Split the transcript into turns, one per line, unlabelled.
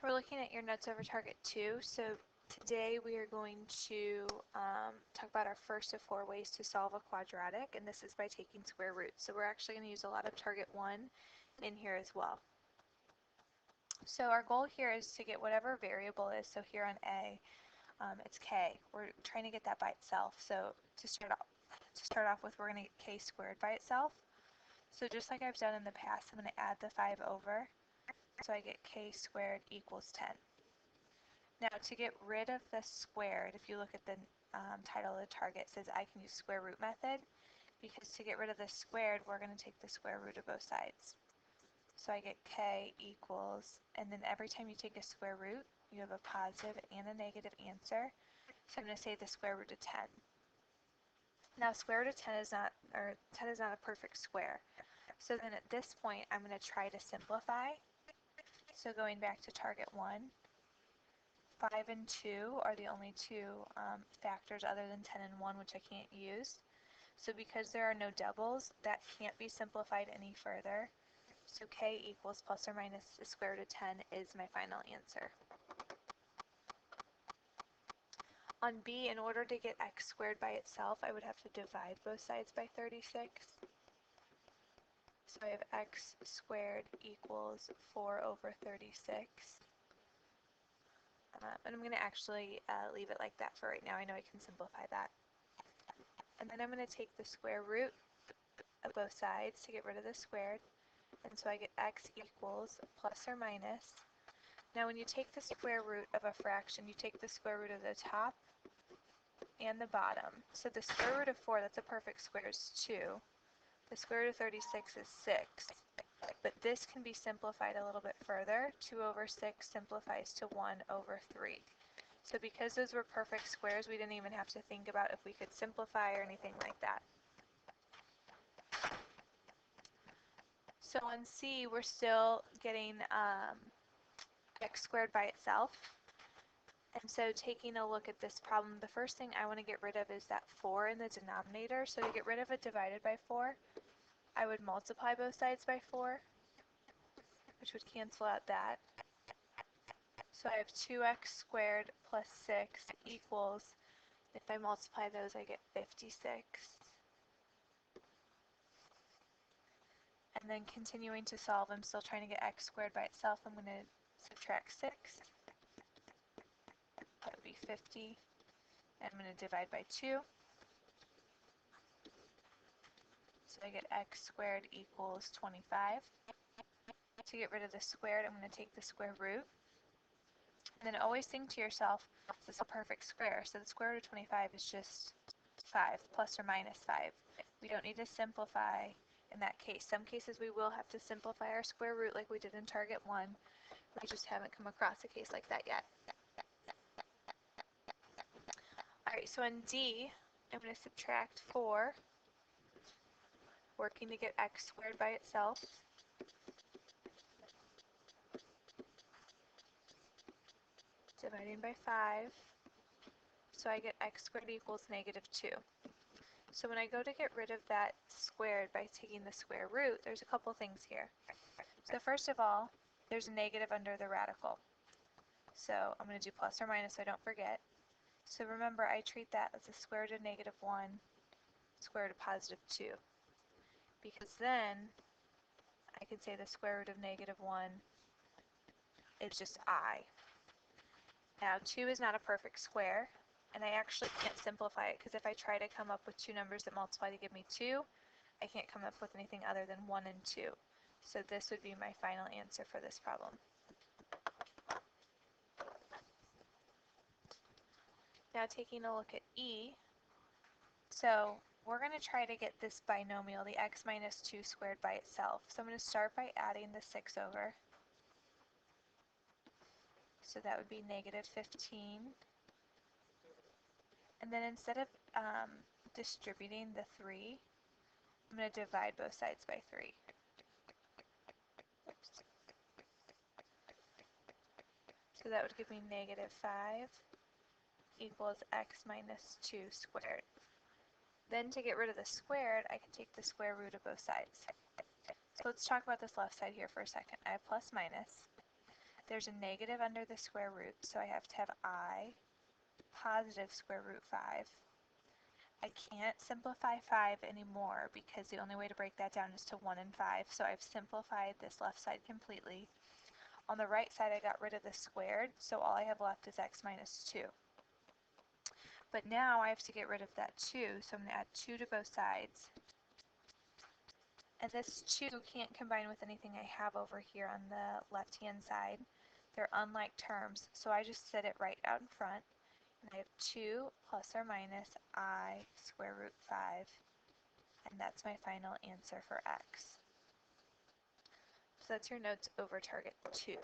We're looking at your notes over target 2. So today we are going to talk about our first of 4 ways to solve a quadratic, and this is by taking square roots. So we're actually going to use a lot of target 1 in here as well. So our goal here is to get whatever variable is. So here on A, it's k. We're trying to get that by itself. So to start off with, we're going to get k squared by itself. So just like I've done in the past, I'm going to add the 5 over. So I get k squared equals 10. Now to get rid of the squared, if you look at the title of the target, it says I can use square root method, because to get rid of the squared, we're going to take the square root of both sides. So I get k equals, and then every time you take a square root, you have a positive and a negative answer. So I'm going to say the square root of 10. Now square root of 10 is not, 10 is not a perfect square. So then at this point, I'm going to try to simplify. So going back to target 1, 5 and 2 are the only two factors other than 10 and 1 which I can't use. So because there are no doubles, that can't be simplified any further. So k equals plus or minus the square root of 10 is my final answer. On B, in order to get x squared by itself, I would have to divide both sides by 36. So I have x squared equals 4 over 36. And I'm going to actually leave it like that for right now. I know I can simplify that. And then I'm going to take the square root of both sides to get rid of the squared. And so I get x equals plus or minus. Now when you take the square root of a fraction, you take the square root of the top and the bottom. So the square root of 4, that's a perfect square, is 2. The square root of 36 is 6. But this can be simplified a little bit further. 2 over 6 simplifies to 1 over 3. So because those were perfect squares, we didn't even have to think about if we could simplify or anything like that. So on C, we're still getting x squared by itself. And so taking a look at this problem, the first thing I want to get rid of is that 4 in the denominator. So to get rid of it divided by 4, I would multiply both sides by 4, which would cancel out that. So I have 2x squared plus 6 equals, if I multiply those, I get 56. And then continuing to solve, I'm still trying to get x squared by itself. I'm going to subtract 6. That would be 50. And I'm going to divide by 2. So I get x squared equals 25. To get rid of the squared, I'm going to take the square root. And then always think to yourself, this is a perfect square. So the square root of 25 is just 5, plus or minus 5. We don't need to simplify in that case. Some cases we will have to simplify our square root like we did in target 1. We just haven't come across a case like that yet. Alright, so on D, I'm going to subtract 4, working to get x squared by itself. Dividing by 5, so I get x squared equals negative 2. So when I go to get rid of that squared by taking the square root, there's a couple things here. So first of all, there's a negative under the radical. So I'm going to do plus or minus so I don't forget. So remember, I treat that as the square root of negative 1, square root of positive 2. Because then I can say the square root of negative 1 is just I. Now 2 is not a perfect square, and I actually can't simplify it because if I try to come up with two numbers that multiply to give me 2, I can't come up with anything other than 1 and 2. So this would be my final answer for this problem. Now taking a look at E, so we're going to try to get this binomial, the x minus 2 squared by itself. So I'm going to start by adding the 6 over. So that would be negative 15. And then instead of distributing the 3, I'm going to divide both sides by 3. Oops. So that would give me negative 5 equals x minus 2 squared. Then to get rid of the squared, I can take the square root of both sides. So let's talk about this left side here for a second. I have plus minus. there's a negative under the square root, so I have to have I positive square root 5. I can't simplify 5 anymore because the only way to break that down is to 1 and 5, so I've simplified this left side completely. On the right side, I got rid of the squared, so all I have left is x minus 2. But now I have to get rid of that 2, so I'm going to add 2 to both sides. And this 2 can't combine with anything I have over here on the left-hand side. They're unlike terms, so I just set it right out in front. And I have 2 plus or minus I square root 5. And that's my final answer for x. So that's your notes over target 2.